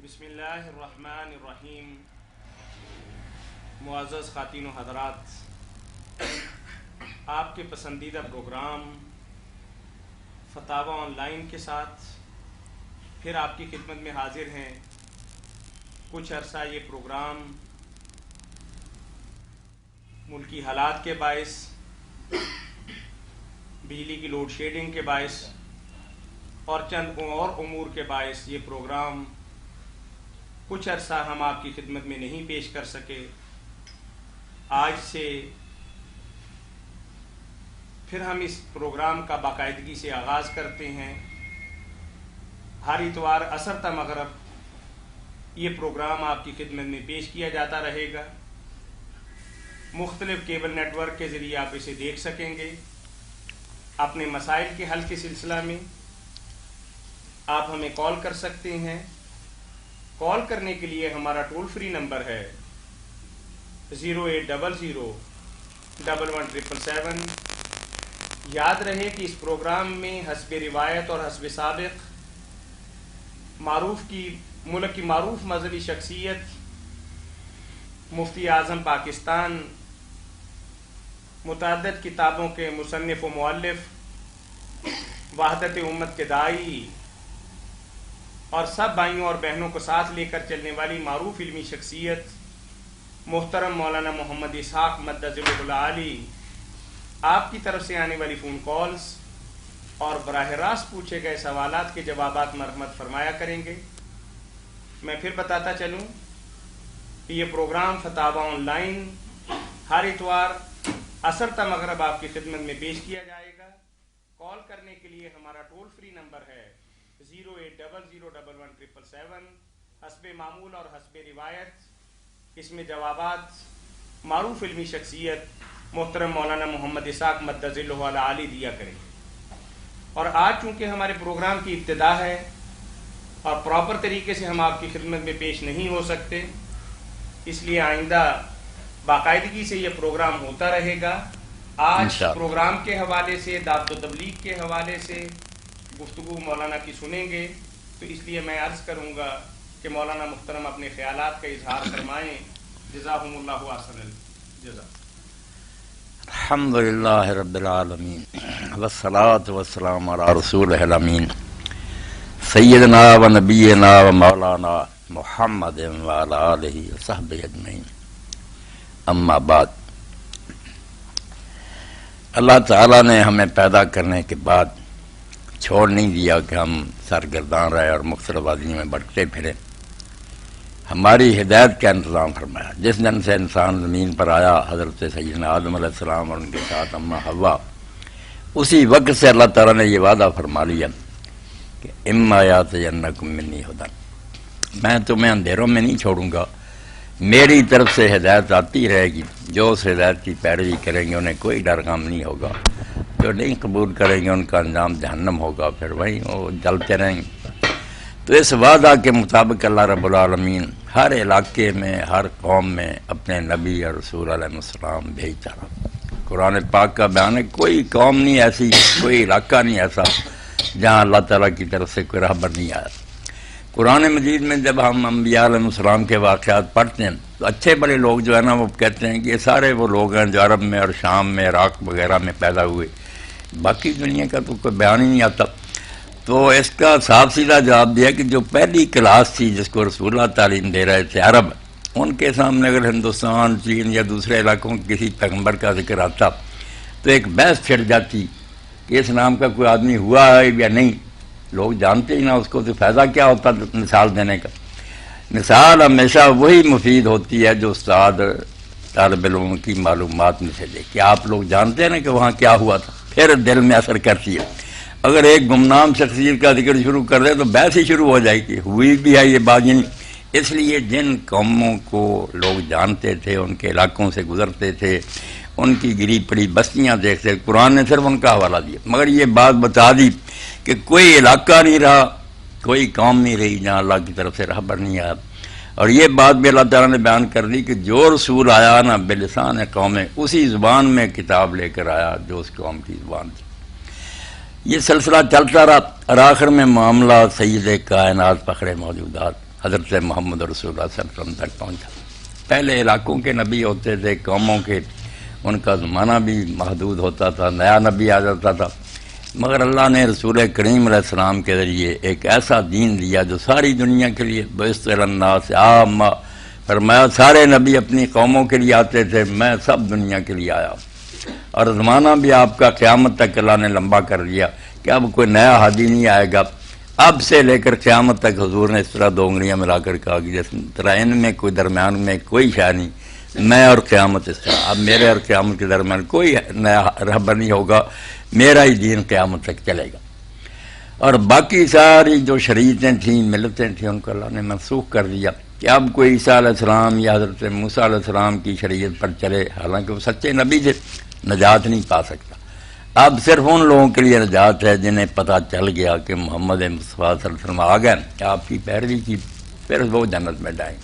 بسم اللہ الرحمن الرحیم۔ معزز خواتین و حضرات، آپ کے پسندیدہ پروگرام فتاوی آن لائن کے ساتھ پھر آپ کی خدمت میں حاضر ہیں۔ کچھ عرصہ یہ پروگرام ملکی حالات کے باعث، بجلی کی لوڈ شیڈنگ کے باعث اور چند اور امور کے باعث یہ پروگرام کچھ عرصہ ہم آپ کی خدمت میں نہیں پیش کر سکے۔ آج سے پھر ہم اس پروگرام کا باقاعدگی سے آغاز کرتے ہیں۔ ہر اتوار عصر تا مغرب یہ پروگرام آپ کی خدمت میں پیش کیا جاتا رہے گا۔ مختلف کیبل نیٹ ورک کے ذریعے آپ اسے دیکھ سکیں گے۔ اپنے مسائل کے حل کے سلسلہ میں آپ ہمیں کال کر سکتے ہیں۔ کال کرنے کے لیے ہمارا ٹول فری نمبر ہے 0800-117777۔ یاد رہے کہ اس پروگرام میں حسب روایت اور حسب سابق ملک کی معروف مذہبی شخصیت مفتی اعظم پاکستان، متعدد کتابوں کے مصنف و مؤلف، وحدت امت کے داعی اور سب بھائیوں اور بہنوں کو ساتھ لے کر چلنے والی معروف علمی شخصیت محترم مولانا محمد اسحاق مدظلہ العالی آپ کی طرف سے آنے والی فون کالز اور براہ راست پوچھے گئے سوالات کے جوابات مرحمت فرمایا کریں گے۔ میں پھر بتاتا چلوں کہ یہ پروگرام فتاوی آن لائن ہر اتوار عصر تا مغرب آپ کی خدمت میں پیش کیا جائے گا۔ کال کرنے کے لیے ہمارا ٹول فری نمبر ہے 0800-117777۔ حسب معمول اور حسب روایت اس میں جوابات معروف علمی شخصیت محترم مولانا محمد اسحاق مدظلہ العالی دیا کریں گے۔ اور آج چونکہ ہمارے پروگرام کی ابتدا ہے اور پراپر طریقے سے ہم آپ کی خدمت میں پیش نہیں ہو سکتے، اس لیے آئندہ باقاعدگی سے یہ پروگرام ہوتا رہے گا۔ آج پروگرام کے حوالے سے، دعوت و تبلیغ کے حوالے سے گفتگو مولانا کی سنیں گے، تو اس لیے میں عرض کروں گا کہ مولانا محترم اپنے خیالات کا اظہار فرمائیں۔ جزاہم اللہ احسن الجزا۔ الحمدللہ رب العالمین والصلاة والسلام علی رسولہ الامین سیدنا و نبینا و مولانا محمد وعلی آلہ وصحبہ اجمعین۔ اما بعد، اللہ تعالیٰ نے ہمیں پیدا کرنے کے بعد چھوڑ نہیں دیا کہ ہم سرگرداں رہے اور مختلف وادیوں میں بھٹکتے پھریں۔ ہماری ہدایت کا انتظام فرمایا۔ جس دن سے انسان زمین پر آیا، حضرت سیدنا آدم علیہ السلام اور ان کے ساتھ اماں حوا، اسی وقت سے اللہ تعالیٰ نے یہ وعدہ فرما لیا کہ اما یاتینکم منی ھدی، میں تمہیں اندھیروں میں نہیں چھوڑوں گا، میری طرف سے ہدایت آتی رہے گی۔ جو اس ہدایت کی پیروی کریں گے انہیں کوئی ڈر غم نہیں ہوگا، جو نہیں قبول کریں گے ان کا انجام جہنم ہوگا، پھر وہیں وہ جلتے رہیں گے۔ تو اس وعدہ کے مطابق اللہ رب العالمین ہر علاقے میں، ہر قوم میں اپنے نبی اور رسول علیہ السلام بھیجتا رہا۔ قرآن پاک کا بیان ہے، کوئی قوم نہیں ایسی، کوئی علاقہ نہیں ایسا جہاں اللہ تعالیٰ کی طرف سے کوئی راہبر نہیں آیا۔ قرآن مجید میں جب ہم انبیاء علیہ السلام کے واقعات پڑھتے ہیں تو اچھے بڑے لوگ جو ہے نا وہ کہتے ہیں کہ یہ سارے وہ لوگ ہیں جو عرب میں اور شام میں، عراق وغیرہ میں پیدا ہوئے، باقی دنیا کا تو کوئی بیان ہی نہیں آتا۔ تو اس کا صاف سیدھا جواب دیا کہ جو پہلی کلاس تھی جس کو رسول اللہ تعلیم دے رہے تھے عرب، ان کے سامنے اگر ہندوستان، چین یا دوسرے علاقوں کے کسی پیغمبر کا ذکر آتا تو ایک بحث چھڑ جاتی کہ اس نام کا کوئی آدمی ہوا ہے یا نہیں، لوگ جانتے ہی نہ اس کو، تو فائدہ کیا ہوتا مثال دینے کا۔ مثال ہمیشہ وہی مفید ہوتی ہے جو استاد طالب علموں کی معلومات میں سے دے کہ آپ لوگ جانتے ہیں نا کہ وہاں کیا ہوا تھا، پھر دل میں اثر کرتی ہے۔ اگر ایک گمنام شخصیت کا ذکر شروع کر دے تو بحث ہی شروع ہو جائے گی، ہوئی بھی ہے یہ بات نہیں۔ اس لیے جن قوموں کو لوگ جانتے تھے، ان کے علاقوں سے گزرتے تھے، ان کی گری پڑی بستیاں دیکھتے، قرآن نے صرف ان کا حوالہ دیا، مگر یہ بات بتا دی کہ کوئی علاقہ نہیں رہا، کوئی قوم نہیں رہی جہاں اللہ کی طرف سے رہبر نہیں آیا۔ اور یہ بات بھی اللہ تعالیٰ نے بیان کر دی کہ جو رسول آیا نا بلسان قوم، اسی زبان میں کتاب لے کر آیا جو اس قوم کی زبان تھی۔ یہ سلسلہ چلتا رہا اور آخر میں معاملہ سید کائنات فخر موجودات حضرت محمد رسول اللہ صلی اللہ علیہ وسلم تک پہنچا۔ پہلے علاقوں کے نبی ہوتے تھے، قوموں کے، ان کا زمانہ بھی محدود ہوتا تھا، نیا نبی آ جاتا تھا، مگر اللہ نے رسول کریم علیہ السلام کے ذریعے ایک ایسا دین دیا جو ساری دنیا کے لیے بعثت الی الناس عامہ، فرمایا سارے نبی اپنی قوموں کے لیے آتے تھے، میں سب دنیا کے لیے آیا، اور زمانہ بھی آپ کا قیامت تک اللہ نے لمبا کر دیا کہ اب کوئی نیا ہادی نہیں آئے گا۔ اب سے لے کر قیامت تک حضور نے اس طرح دو انگلیاں ملا کر کہا کہ جس طرح ان میں کوئی درمیان میں کوئی شے نہیں، میں اور قیامت اس طرح، اب میرے اور قیامت کے درمیان کوئی نیا رہبر نہیں ہوگا، میرا ہی دین قیامت تک چلے گا۔ اور باقی ساری جو شریعتیں تھیں، ملتیں تھیں، ان کو اللہ نے منسوخ کر دیا کہ اب کوئی عیسیٰ علیہ السلام یا حضرت موسیٰ علیہ السلام کی شریعت پر چلے، حالانکہ وہ سچے نبی تھے، نجات نہیں پا سکتا۔ اب صرف ان لوگوں کے لیے نجات ہے جنہیں پتہ چل گیا کہ محمد مصطفیٰ صلی اللہ علیہ وسلم آ گئے، آپ کی پیروی کی، پھر وہ جنت میں جائیں۔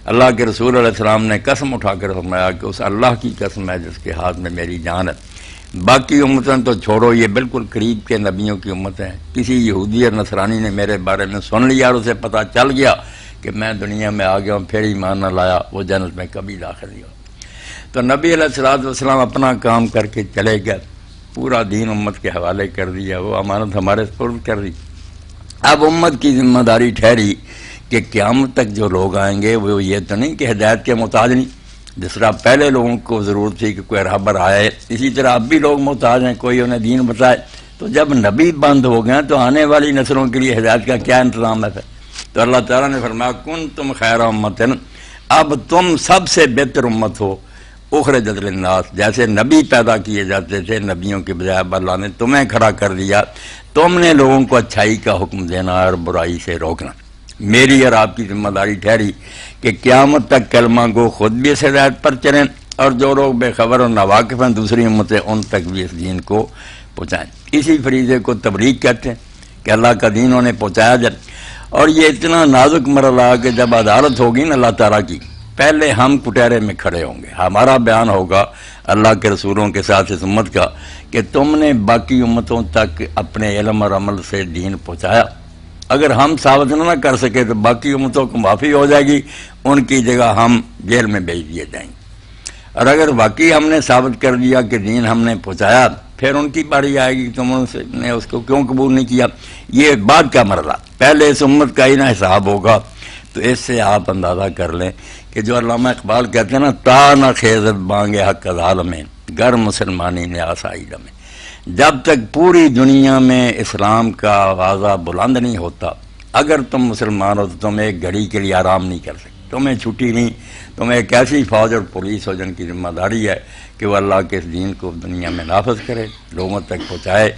اللہ کے رسول علیہ السلام نے قسم اٹھا کر فرمایا کہ اس اللہ کی قسم ہے جس کے ہاتھ میں میری جان ہے، باقی امتیں تو چھوڑو، یہ بالکل قریب کے نبیوں کی امت ہیں۔ کسی یہودی اور نصرانی نے میرے بارے میں سن لیا اور اسے پتہ چل گیا کہ میں دنیا میں آ گیا ہوں، پھر ایمان نہ لایا، وہ جنت میں کبھی داخل نہیں ہو۔ تو نبی علیہ الصلوۃ والسلام اپنا کام کر کے چلے گئے، پورا دین امت کے حوالے کر دیا، وہ امانت ہمارے سپرد کر دی۔ اب امت کی ذمہ داری ٹھہری کہ قیامت تک جو لوگ آئیں گے وہ یہ تو نہیں کہ ہدایت کے محتاج نہیں، جس طرح پہلے لوگوں کو ضرورت تھی کہ کوئی رہبر آئے، اسی طرح اب بھی لوگ محتاج ہیں، کوئی انہیں دین بتائے۔ تو جب نبی بند ہو گئے تو آنے والی نسلوں کے لیے ہدایت کا کیا انتظام ہے؟ تو اللہ تعالیٰ نے فرمایا کنتم خیر امۃ، اب تم سب سے بہتر امت ہو، اخرجت للناس، جیسے نبی پیدا کیے جاتے تھے نبیوں کے بجائے اب اللہ نے تمہیں کھڑا کر دیا، تم نے لوگوں کو اچھائی کا حکم دینا اور برائی سے روکنا۔ میری اور آپ کی ذمہ داری ٹھہری کہ قیامت تک کلمہ گو خود بھی اس ہدایت پر چلیں، اور جو لوگ بے خبر اور ناواقف ہیں دوسری امتیں، ان تک بھی اس دین کو پہنچائیں۔ اسی فریضے کو تبلیغ کہتے ہیں کہ اللہ کا دین انہیں پہنچایا جائے۔ اور یہ اتنا نازک مرحلہ کہ جب عدالت ہوگی نا اللہ تعالیٰ کی، پہلے ہم کٹہرے میں کھڑے ہوں گے، ہمارا بیان ہوگا اللہ کے رسولوں کے ساتھ اس امت کا کہ تم نے باقی امتوں تک اپنے علم اور عمل سے دین پہنچایا۔ اگر ہم ثابت نہ کر سکے تو باقی امتوں کو معافی ہو جائے گی، ان کی جگہ ہم جیل میں بھیج دیے جائیں گے۔ اور اگر واقعی ہم نے ثابت کر دیا کہ دین ہم نے پہنچایا، پھر ان کی باری آئے گی تم نے اس کو کیوں قبول نہیں کیا۔ یہ بعد کا مرحلہ، پہلے اس امت کا ہی نہ حساب ہوگا۔ تو اس سے آپ اندازہ کر لیں کہ جو علامہ اقبال کہتے ہیں نا، تا نہ خیزت بانگے حق ظالم میں گر مسلمانی نے آسائی میں، جب تک پوری دنیا میں اسلام کا آوازہ بلند نہیں ہوتا، اگر تم مسلمان ہو تو تم ایک گھڑی کے لیے آرام نہیں کر سکتے، تمہیں چھٹی نہیں، تمہیں ایک ایسی فوج اور پولیس ہو جن کی ذمہ داری ہے کہ وہ اللہ کے اس دین کو دنیا میں نافذ کرے، لوگوں تک پہنچائے۔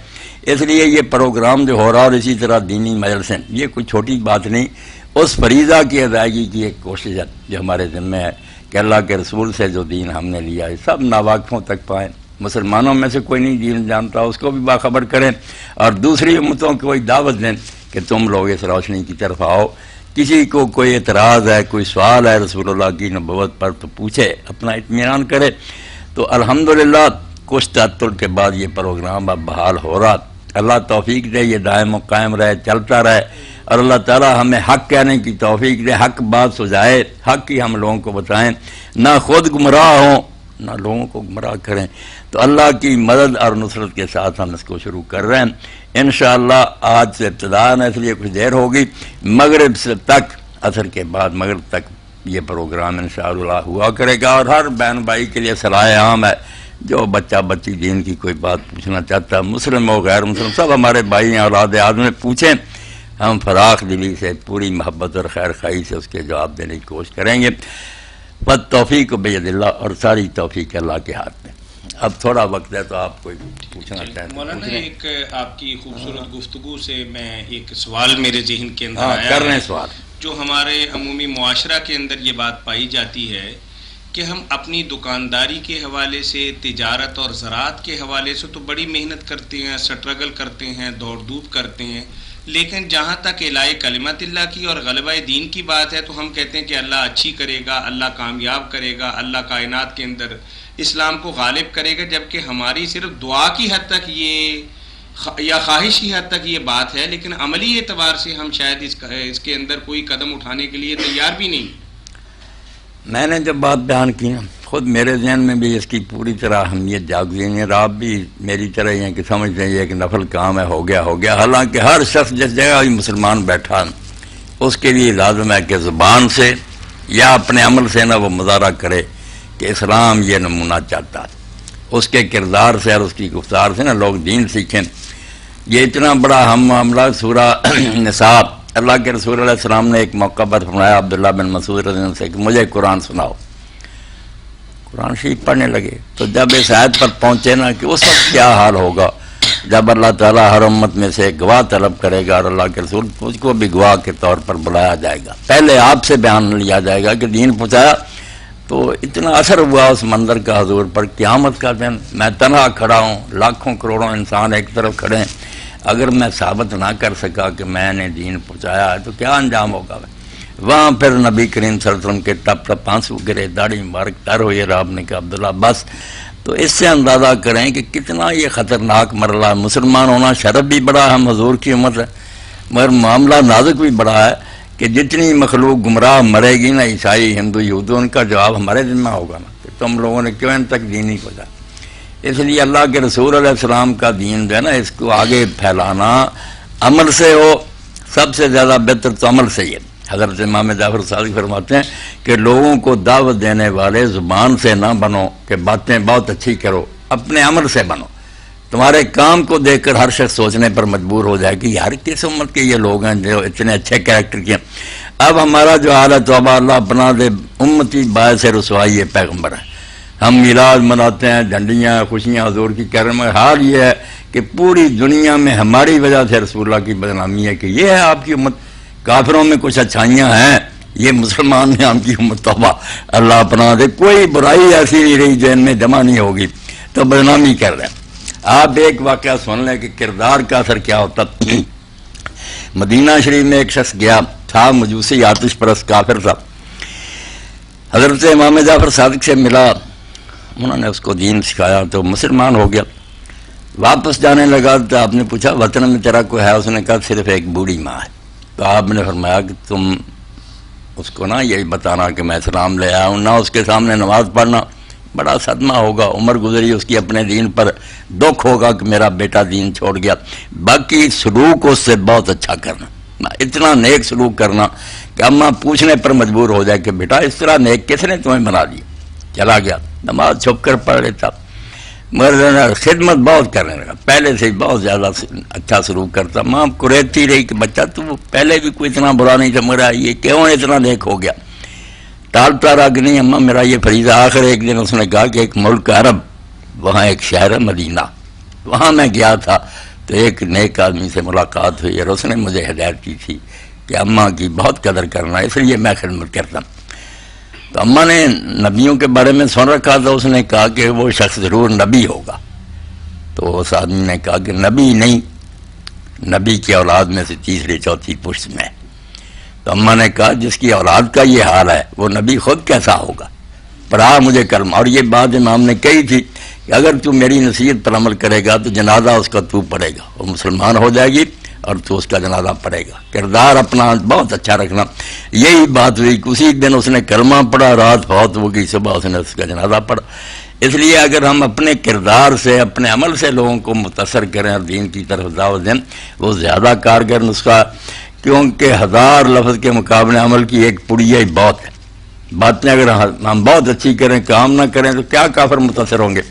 اس لیے یہ پروگرام جو ہو رہا اور اسی طرح دینی مجلسیں، یہ کوئی چھوٹی بات نہیں، اس فریضہ کی ادائیگی کی ایک کوشش ہے جو ہمارے ذمہ ہے کہ اللہ کے رسول سے جو دین ہم نے لیا ہے سب ناواقفوں تک پائیں۔ مسلمانوں میں سے کوئی نہیں دین جانتا، اس کو بھی باخبر کریں، اور دوسری امتوں کو کوئی دعوت دیں کہ تم لوگ اس روشنی کی طرف آؤ۔ کسی کو کوئی اعتراض ہے، کوئی سوال ہے رسول اللہ کی نبوت پر تو پوچھے، اپنا اطمینان کرے۔ تو الحمدللہ کچھ تعطل کے بعد یہ پروگرام اب بحال ہو رہا، اللہ توفیق دے یہ دائم و قائم رہے، چلتا رہے، اور اللہ تعالیٰ ہمیں حق کہنے کی توفیق دے، حق بات سجائے، حق ہی ہم لوگوں کو بتائیں، نہ خود گمراہ ہوں نہ لوگوں کو گمراہ کریں۔ تو اللہ کی مدد اور نصرت کے ساتھ ہم اس کو شروع کر رہے ہیں انشاءاللہ۔ آج سے ابتدا ہے، اس لیے کچھ دیر ہوگی، مغرب سے تک، عصر کے بعد مغرب تک یہ پروگرام انشاءاللہ ہوا کرے گا، اور ہر بہن بھائی کے لیے صلاح عام ہے، جو بچہ بچی دین کی کوئی بات پوچھنا چاہتا ہے، مسلم ہو غیر مسلم، سب ہمارے بھائی ہیں، اولاد آدم میں پوچھیں، ہم فراخ دلی سے پوری محبت اور خیر خواہی سے اس کے جواب دینے کی کوشش کریں گے۔ بس توفیق بید اللہ، اور ساری توفیق اللہ کے ہاتھ میں۔ اب تھوڑا وقت ہے تو آپ کوئی پوچھنا چاہتے ہیں مولانا، ایک آپ کی خوبصورت گفتگو سے میں ایک سوال میرے ذہن کے اندر آیا کر رہے ہیں سوال، جو ہمارے عمومی معاشرہ کے اندر یہ بات پائی جاتی ہے کہ ہم اپنی دکانداری کے حوالے سے، تجارت اور زراعت کے حوالے سے تو بڑی محنت کرتے ہیں، سٹرگل کرتے ہیں، دوڑ دھوپ کرتے ہیں، لیکن جہاں تک اعلاء کلمت اللہ کی اور غلبہ دین کی بات ہے تو ہم کہتے ہیں کہ اللہ اچھی کرے گا، اللہ کامیاب کرے گا، اللہ کائنات کے اندر اسلام کو غالب کرے گا، جبکہ ہماری صرف دعا کی حد تک یہ یا خواہشی حد تک یہ بات ہے، لیکن عملی اعتبار سے ہم شاید اس کے اندر کوئی قدم اٹھانے کے لیے تیار بھی نہیں۔ میں نے جب بات بیان کی نا، خود میرے ذہن میں بھی اس کی پوری طرح اہمیت جاگ گئی ہے، اور آپ بھی میری طرح یہ کہ سمجھتے ہیں کہ نفل کام ہے، ہو گیا، حالانکہ ہر شخص جس جگہ بھی مسلمان بیٹھا اس کے لیے لازم ہے کہ زبان سے یا اپنے عمل سے نہ وہ مظاہرہ کرے کہ اسلام یہ نمونہ چاہتا ہے، اس کے کردار سے اور اس کی گفتار سے نا لوگ دین سیکھیں۔ یہ اتنا بڑا ہم معاملہ سورہ نساء، اللہ کے رسول علیہ السلام نے ایک موقع پر فرمایا عبداللہ بن مسعود رضی اللہ عنہ سے کہ مجھے قرآن سناؤ، قرآن شریف پڑھنے لگے۔ تو جب اس آیت پر پہنچے نا کہ اس وقت کیا حال ہوگا جب اللہ تعالیٰ ہر امت میں سے ایک گواہ طلب کرے گا، اور اللہ کے رسول مجھ کو بھی گواہ کے طور پر بلایا جائے گا، پہلے آپ سے بیان لیا جائے گا کہ دین پہنچایا۔ تو اتنا اثر ہوا اس منظر کا حضور پر، قیامت کا دن میں تنہا کھڑا ہوں، لاکھوں کروڑوں انسان ایک طرف کھڑے ہیں، اگر میں ثابت نہ کر سکا کہ میں نے دین پہنچایا ہے تو کیا انجام ہوگا۔ وہاں پھر نبی کریم صلی اللہ علیہ وسلم کے ٹپ ٹپ آنسو گرے، داڑھی مبارک تر ہوئی، اور آپ نے کہا عبداللہ بس۔ تو اس سے اندازہ کریں کہ کتنا یہ خطرناک مرحلہ ہے۔ مسلمان ہونا شرف بھی بڑا ہے، ہم حضور کی امت ہے، مگر معاملہ نازک بھی بڑا ہے کہ جتنی مخلوق گمراہ مرے گی نا، عیسائی، ہندو، یہودی، ان کا جواب ہمارے ذمہ ہوگا نا کہ تم لوگوں نے کیوں ان تک دین نہیں پہنچایا۔ اس لیے اللہ کے رسول علیہ السلام کا دین جو ہے نا، اس کو آگے پھیلانا عمل سے ہو، سب سے زیادہ بہتر تو عمل سے ہی ہے۔ حضرت امام جعفر صادق فرماتے ہیں کہ لوگوں کو دعوت دینے والے زبان سے نہ بنو کہ باتیں بہت اچھی کرو، اپنے عمل سے بنو۔ تمہارے کام کو دیکھ کر ہر شخص سوچنے پر مجبور ہو جائے کہ یار کس امت کے یہ لوگ ہیں جو اتنے اچھے کریکٹر کے ہیں۔ اب ہمارا جو حال ہے توبہ اللہ بنا دے، امتی باعث رسوائی یہ پیغمبر ہے۔ ہم میلاد مناتے ہیں، جھنڈیاں خوشیاں حضور کی کر رہے ہیں، حال یہ ہے کہ پوری دنیا میں ہماری وجہ سے رسول اللہ کی بدنامی ہے کہ یہ ہے آپ کی امت۔ کافروں میں کچھ اچھائیاں ہیں، یہ مسلمان ہیں ہم کی امت، توبہ اللہ اپنا دے، کوئی برائی ایسی نہیں رہی جو ان میں جمع نہیں ہوگی، تو بدنامی کر رہے ہیں۔ آپ ایک واقعہ سن لیں کہ کردار کا اثر کیا ہوتا۔ مدینہ شریف میں ایک شخص گیا تھا، مجوسی آتش پرست کافر تھا، حضرت امام جعفر صادق سے ملا، انہوں نے اس کو دین سکھایا تو مسلمان ہو گیا۔ واپس جانے لگا تو آپ نے پوچھا وطن میں تیرا کوئی ہے؟ اس نے کہا صرف ایک بوڑھی ماں ہے۔ تو آپ نے فرمایا کہ تم اس کو نا یہی بتانا کہ میں اسلام لے آیا ہوں، نہ اس کے سامنے نماز پڑھنا، بڑا صدمہ ہوگا، عمر گزری اس کی اپنے دین پر، دکھ ہوگا کہ میرا بیٹا دین چھوڑ گیا۔ باقی سلوک اس سے بہت اچھا کرنا، اتنا نیک سلوک کرنا کہ اماں پوچھنے پر مجبور ہو جائے کہ بیٹا اس طرح نیک کس نے تمہیں بنا دیا۔ چلا گیا، نماز چھپ کر پڑھ لیتا، مگر خدمت بہت کرنے لگا، پہلے سے بہت زیادہ اچھا سلوک کرتا۔ ماں کریتی رہی کہ بچہ تو پہلے بھی کوئی اتنا برا نہیں تھا، مگر یہ کیوں اتنا نیک ہو گیا؟ ٹالتا رہا کہ نہیں اماں میرا یہ فریضہ۔ آخر ایک دن اس نے کہا کہ ایک ملک عرب، وہاں ایک شہر ہے مدینہ، وہاں میں گیا تھا تو ایک نیک آدمی سے ملاقات ہوئی اور اس نے مجھے ہدایت کی تھی کہ اماں کی بہت قدر کرنا، اس لیے میں خدمت کرتا ہوں۔ تو اماں نے نبیوں کے بارے میں سن رکھا تھا، اس نے کہا کہ وہ شخص ضرور نبی ہوگا۔ تو اس آدمی نے کہا کہ نبی نہیں، نبی کی اولاد میں سے تیسری چوتھی پشت میں۔ تو اماں نے کہا جس کی اولاد کا یہ حال ہے وہ نبی خود کیسا ہوگا؟ پڑھا مجھے کلمہ، اور یہ بات امام نے کہی تھی کہ اگر تو میری نصیحت پر عمل کرے گا تو جنازہ اس کا تو پڑھے گا، وہ مسلمان ہو جائے گی اور تو اس کا جنازہ پڑھے گا۔ کردار اپنا بہت اچھا رکھنا، یہی بات ہوئی کہ اسی دن اس نے کلمہ پڑھا، رات فوت ہو گئی، صبح اس نے اس کا جنازہ پڑھا۔ اس لیے اگر ہم اپنے کردار سے، اپنے عمل سے لوگوں کو متاثر کریں اور دین کی طرف دعوت دیں، وہ زیادہ کارگر نسخہ، کیونکہ 1000 لفظ کے مقابلے عمل کی ایک پڑیا ہی بہت ہے۔ باتیں اگر ہم بہت اچھی کریں، کام نہ کریں تو کیا کافر متاثر ہوں گے؟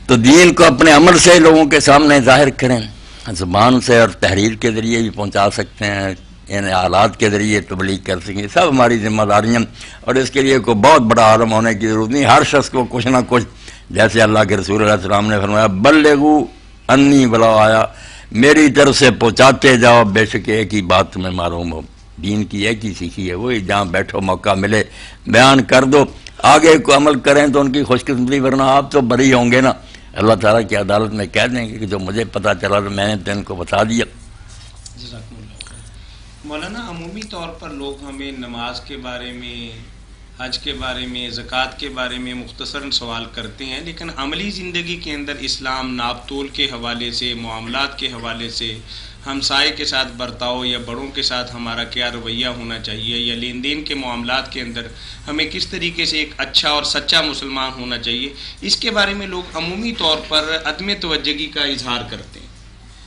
تو دین کو اپنے عمل سے لوگوں کے سامنے ظاہر کریں، زبان سے اور تحریر کے ذریعے بھی پہنچا سکتے ہیں، ان آلات کے ذریعے تبلیغ کر سکیں، سب ہماری ذمہ داریاں، اور اس کے لیے کوئی بہت بڑا عالم ہونے کی ضرورت نہیں، ہر شخص کو کچھ نہ کچھ، جیسے اللہ کے رسول علیہ السلام نے فرمایا بلغوا انی ولو آیا، میری طرف سے پہنچاتے جاؤ، بے شک ایک ہی بات تمہیں معلوم ہو، دین کی ایک ہی سیکھی ہے، وہی جہاں بیٹھو موقع ملے بیان کر دو، آگے کو عمل کریں تو ان کی خوش قسمتی، ورنہ آپ تو بری ہوں گے نا، اللہ تعالیٰ کی عدالت میں کہہ دیں گے کہ جو مجھے پتہ چلا تو میں نے تو ان کو بتا دیا۔ مولانا عمومی طور پر لوگ ہمیں نماز کے بارے میں حج کے بارے میں، زکوٰۃ کے بارے میں مختصراً سوال کرتے ہیں، لیکن عملی زندگی کے اندر اسلام ناپ تول کے حوالے سے، معاملات کے حوالے سے، ہمسائے کے ساتھ برتاؤ یا بڑوں کے ساتھ ہمارا کیا رویہ ہونا چاہیے، یا لین دین کے معاملات کے اندر ہمیں کس طریقے سے ایک اچھا اور سچا مسلمان ہونا چاہیے، اس کے بارے میں لوگ عمومی طور پر عدم توجہی کا اظہار کرتے ہیں۔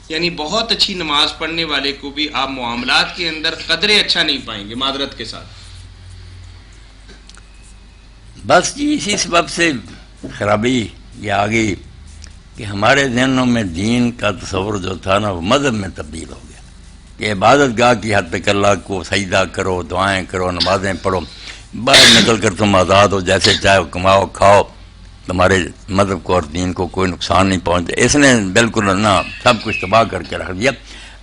یعنی بہت اچھی نماز پڑھنے والے کو بھی آپ معاملات کے اندر قدرے اچھا نہیں پائیں گے، معذرت کے ساتھ۔ بس جی اسی سبب سے خرابی یہ آ گئی کہ ہمارے ذہنوں میں دین کا تصور جو تھا نا وہ مذہب میں تبدیل ہو گیا کہ عبادت گاہ کی حد تک اللہ کو سجدہ کرو، دعائیں کرو، نمازیں پڑھو، باہر نکل کر تم آزاد ہو، جیسے چاہو کماؤ کھاؤ، تمہارے مذہب کو اور دین کو کوئی نقصان نہیں پہنچے۔ اس نے بالکل نہ سب کچھ تباہ کر کے رکھ دیا۔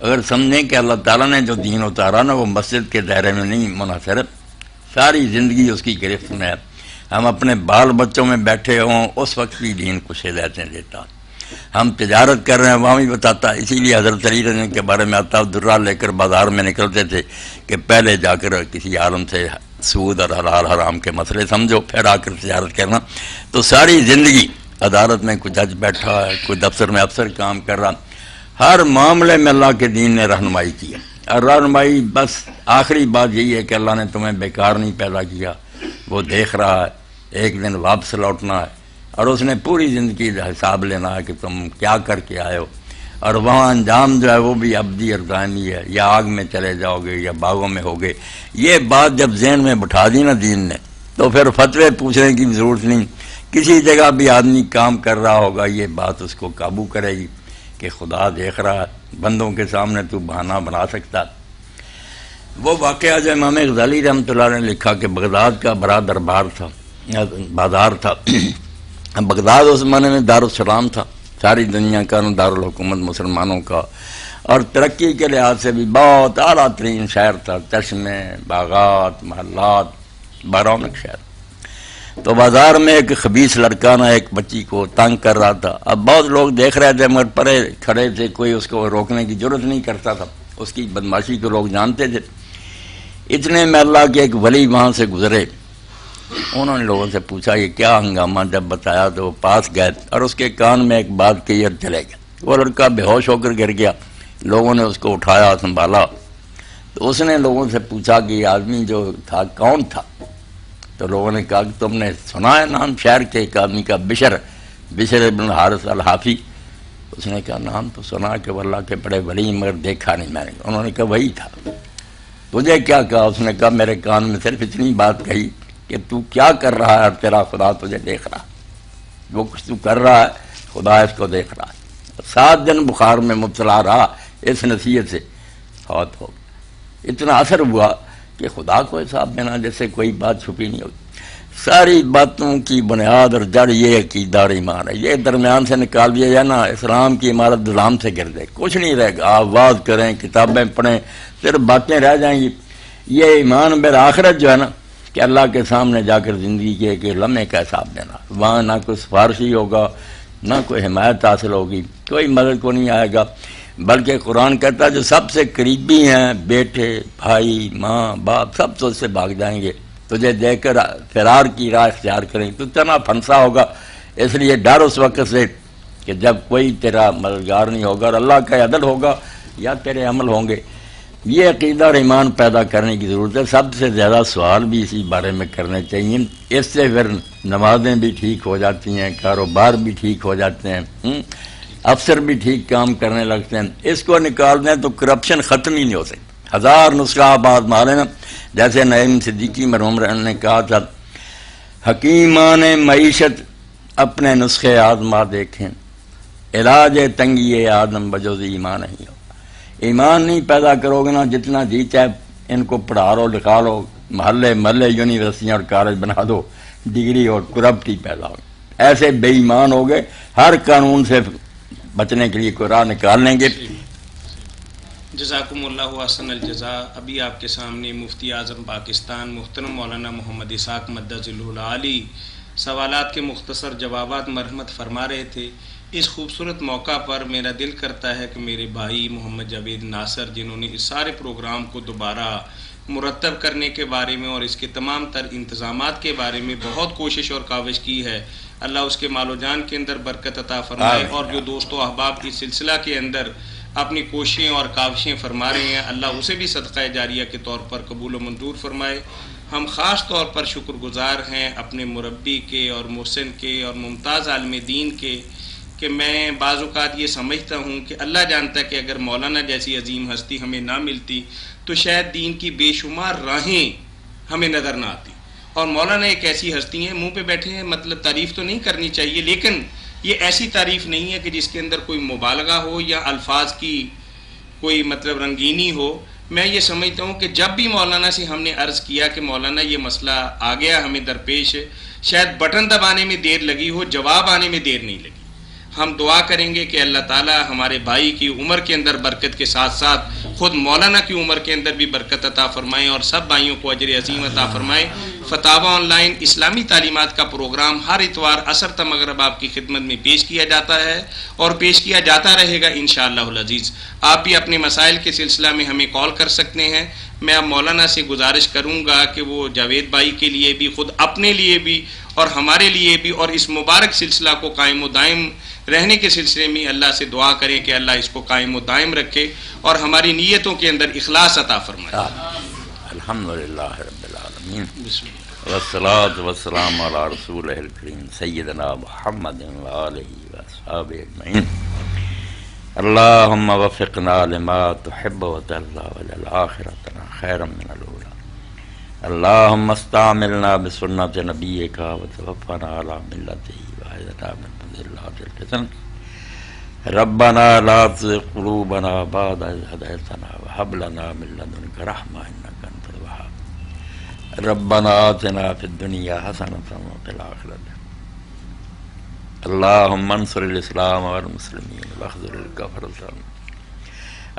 اگر سمجھیں کہ اللہ تعالیٰ نے جو دین اتارا نا وہ مسجد کے دائرے میں نہیں منحصر، ساری زندگی اس کی گرفت میں ہے۔ ہم اپنے بال بچوں میں بیٹھے ہوں اس وقت بھی دین کو ہدایتیں دیتا، ہم تجارت کر رہے ہیں وہاں بھی بتاتا۔ اسی لیے حضرت علی رضی کے بارے میں آتا درہ لے کر بازار میں نکلتے تھے کہ پہلے جا کر کسی عالم سے سود اور حلال حرام کے مسئلے سمجھو، پھر آ کر تجارت کرنا۔ تو ساری زندگی عدالت میں کوئی جج بیٹھا ہے، کوئی دفتر میں افسر کام کر رہا، ہر معاملے میں اللہ کے دین نے رہنمائی کی ہے۔ اور رہنمائی بس آخری بات یہی ہے کہ اللہ نے تمہیں بیکار نہیں پیدا کیا، وہ دیکھ رہا ہے، ایک دن واپس لوٹنا ہے، اور اس نے پوری زندگی کا حساب لینا ہے کہ تم کیا کر کے آئے ہو، اور وہاں انجام جو ہے وہ بھی ابدی اور دائمی ہے، یا آگ میں چلے جاؤ گے یا باغوں میں ہوگے۔ یہ بات جب ذہن میں بٹھا دی نا دین نے، تو پھر فتوے پوچھنے کی ضرورت نہیں۔ کسی جگہ بھی آدمی کام کر رہا ہوگا یہ بات اس کو قابو کرے گی کہ خدا دیکھ رہا ہے، بندوں کے سامنے تو بہانہ بنا سکتا۔ وہ واقعہ جو امام غزالی رحمۃ اللہ نے لکھا کہ بغداد کا بڑا دربار تھا، بازار تھا۔ بغداد اس زمانے میں دارالسلام تھا، ساری دنیا کا دارالحکومت مسلمانوں کا، اور ترقی کے لحاظ سے بھی بہت اعلیٰ ترین شہر تھا، چشمے، باغات، محلات، بارونق شہر۔ تو بازار میں ایک خبیث لڑکا نا ایک بچی کو تنگ کر رہا تھا۔ اب بہت لوگ دیکھ رہے تھے مگر پرے کھڑے تھے، کوئی اس کو روکنے کی ضرورت نہیں کرتا تھا، اس کی بدماشی کو لوگ جانتے تھے۔ اتنے میں اللہ کے ایک ولی وہاں سے گزرے، انہوں نے لوگوں سے پوچھا یہ کیا ہنگامہ، جب بتایا تو وہ پاس گئے اور اس کے کان میں ایک بات کہی اور چلے گئے۔ وہ لڑکا بے ہوش ہو کر گر گیا، لوگوں نے اس کو اٹھایا، سنبھالا، تو اس نے لوگوں سے پوچھا کہ یہ آدمی جو تھا کون تھا؟ تو لوگوں نے کہا کہ تم نے سنا ہے نام شہر کے ایک آدمی کا، بشر بن الحارث الحافی؟ اس نے کہا نام تو سنا کہ وہ اللہ کے بڑے ولی مگر دیکھا نہیں میں نے۔ انہوں نے کہا وہی تھا۔ تجھے کیا کہا؟ اس نے کہا میرے کان میں صرف اتنی بات کہی کہ تو کیا کر رہا ہے اور تیرا خدا تجھے دیکھ رہا، وہ کچھ تو کر رہا ہے خدا اس کو دیکھ رہا ہے۔ 7 دن بخار میں مبتلا رہا، اس نصیحت سے فوت ہو گیا۔ اتنا اثر ہوا کہ خدا کو حساب دینا جیسے کوئی بات چھپی نہیں ہوگی۔ ساری باتوں کی بنیاد اور جڑ یہ عقیدہ اور ایمان ہے، یہ درمیان سے نکال دیا جائے نا اسلام کی عمارت دلام سے گر دے، کچھ نہیں رہے گا۔ آپ واز کریں، کتابیں پڑھیں، صرف باتیں رہ جائیں گی۔ یہ ایمان بالآخرت جو ہے نا کہ اللہ کے سامنے جا کر زندگی کے ایک لمحے کا حساب دینا، وہاں نہ کوئی سفارشی ہوگا، نہ کوئی حمایت حاصل ہوگی، کوئی مدد کو نہیں آئے گا، بلکہ قرآن کہتا ہے جو سب سے قریبی ہیں، بیٹے، بھائی، ماں، باپ، سب تو اس سے بھاگ جائیں گے، تجھے دیکھ کر فرار کی راہ اختیار کریں، تو اتنا پھنسا ہوگا۔ اس لیے ڈر اس وقت سے کہ جب کوئی تیرا مددگار نہیں ہوگا اور اللہ کا عدل ہوگا یا تیرے عمل ہوں گے۔ یہ عقیدہ اور ایمان پیدا کرنے کی ضرورت ہے۔ سب سے زیادہ سوال بھی اسی بارے میں کرنے چاہیے، اس سے پھر نمازیں بھی ٹھیک ہو جاتی ہیں، کاروبار بھی ٹھیک ہو جاتے ہیں، افسر بھی ٹھیک کام کرنے لگتے ہیں۔ اس کو نکال دیں تو کرپشن ختم ہی نہیں ہو سکتی۔ 1000 نسخہ آباد مارے نا، جیسے نعیم صدیقی مرحوم نے کہا تھا، حکیمان معیشت اپنے نسخے آزما دیکھیں، علاج تنگی آدم بجوز ایمان نہیں ہو۔ ایمان نہیں پیدا کرو گے نا، جتنا جی چاہے ان کو پڑھا لو، لکھا لو، محلے یونیورسٹیاں اور کالج بنا دو، ڈگری اور کرپٹ ہی پیدا ہو، ایسے بے ایمان ہو گئے، ہر قانون سے بچنے کے لیے کوئی راہ نکال لیں گے۔ جزاکم اللہ احسن الجزاء۔ ابھی آپ کے سامنے مفتی اعظم پاکستان محترم مولانا محمد اسحاق مدظلہ العالی سوالات کے مختصر جوابات مرحمت فرما رہے تھے۔ اس خوبصورت موقع پر میرا دل کرتا ہے کہ میرے بھائی محمد جاوید ناصر، جنہوں نے اس سارے پروگرام کو دوبارہ مرتب کرنے کے بارے میں اور اس کے تمام تر انتظامات کے بارے میں بہت کوشش اور کاوش کی ہے. اللہ اس کے مال و جان کے اندر برکت عطا فرمائے، اور جو دوست و احباب کی سلسلہ کے اندر اپنی کوششیں اور کاوشیں فرما رہے ہیں، اللہ اسے بھی صدقہ جاریہ کے طور پر قبول و منظور فرمائے. ہم خاص طور پر شکر گزار ہیں اپنے مربی کے اور محسن کے اور ممتاز عالم دین کے، کہ میں بعض اوقات یہ سمجھتا ہوں کہ اللہ جانتا ہے کہ اگر مولانا جیسی عظیم ہستی ہمیں نہ ملتی تو شاید دین کی بے شمار راہیں ہمیں نظر نہ آتی. اور مولانا ایک ایسی ہستی ہیں، منہ پہ بیٹھے ہیں، مطلب تعریف تو نہیں کرنی چاہیے، لیکن یہ ایسی تعریف نہیں ہے کہ جس کے اندر کوئی مبالغہ ہو یا الفاظ کی کوئی مطلب رنگینی ہو. میں یہ سمجھتا ہوں کہ جب بھی مولانا سے ہم نے عرض کیا کہ مولانا یہ مسئلہ آ گیا ہمیں درپیش، شاید بٹن دبانے میں دیر لگی ہو، جواب آنے میں دیر نہیں لگی. ہم دعا کریں گے کہ اللہ تعالیٰ ہمارے بھائی کی عمر کے اندر برکت کے ساتھ ساتھ خود مولانا کی عمر کے اندر بھی برکت عطا فرمائیں اور سب بھائیوں کو اجر عظیم عطا فرمائے. فتاوی آن لائن اسلامی تعلیمات کا پروگرام ہر اتوار عصر تا مغرب آپ کی خدمت میں پیش کیا جاتا ہے اور پیش کیا جاتا رہے گا انشاءاللہ العزیز. آپ بھی اپنے مسائل کے سلسلہ میں ہمیں کال کر سکتے ہیں. میں اب مولانا سے گزارش کروں گا کہ وہ جاوید بھائی کے لیے بھی، خود اپنے لیے بھی اور ہمارے لیے بھی، اور اس مبارک سلسلہ کو قائم و دائم رہنے کے سلسلے میں اللہ سے دعا کریں کہ اللہ اس کو قائم و دائم رکھے اور ہماری نیتوں کے اندر اخلاص عطا فرمائے. الحمدللہ رب العالمین، والصلاة والسلام علی رسولہ الکریم سیدنا محمد وآلہ واصحابہ اجمعین. اللہم وفقنا لما تحب وترضى واجعل آخرتنا خیرا من الاولی. اللہم استعملنا بسنت نبیک وتوفنا علی ملتہ واعذنا من مضلات الفتن. ربنا لا تزغ قلوبنا بعد إذ هديتنا وهب لنا من لدنك رحمة إنك أنت الوهاب. ربنا آتنا في الدنيا حسنة وفي الآخرة. اللهم انصر الإسلام والمسلمين واخذل الكفرة.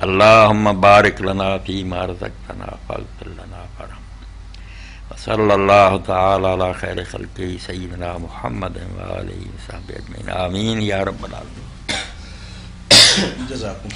اللهم بارك لنا فيما رزقتنا واغفر لنا وارحمنا. وصلى الله تعالى على خير خلقه سيدنا محمد وآله وصحبه أجمعين. آمين يا رب العالمين. جزاكم